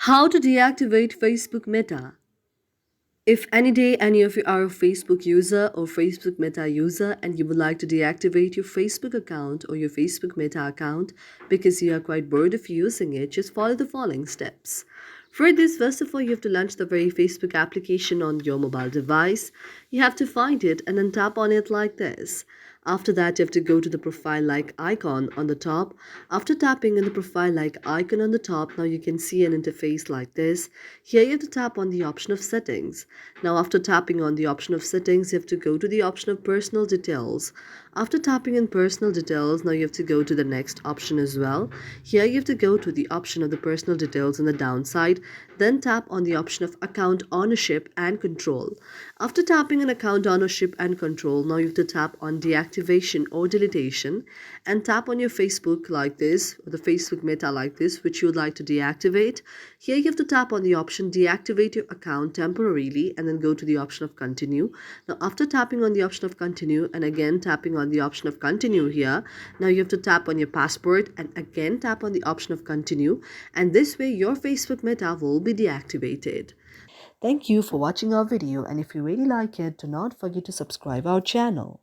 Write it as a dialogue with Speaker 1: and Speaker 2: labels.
Speaker 1: How to deactivate Facebook Meta. If any day any of you are a Facebook user or Facebook Meta user and you would like to deactivate your Facebook account or your Facebook Meta account because you are quite bored of using it, just follow the following steps. For this, first of all, you have to launch the very Facebook application on your mobile device. You have to find it and then tap on it like this. After that, you have to go to the profile like icon on the top. After tapping on the profile like icon on the top, now you can see an interface like this. Here you have to tap on the option of settings. Now after tapping on the option of settings, you have to go to the option of personal details. After tapping in personal details, now you have to go to the next option as well. Here you have to go to the option of the personal details on the downside, then tap on the option of account ownership and control. After tapping on account ownership and control, now you have to tap on deactivation or deletion and tap on your Facebook like this, or the Facebook Meta like this, which you would like to deactivate. Here you have to tap on the option deactivate your account temporarily and then go to the option of continue. Now after tapping on the option of continue and again tapping on the option of continue here, now you have to tap on your passport and again tap on the option of continue, and this way your Facebook Meta will be deactivated. Thank you for watching our video, and if you really like it, do not forget to subscribe our channel.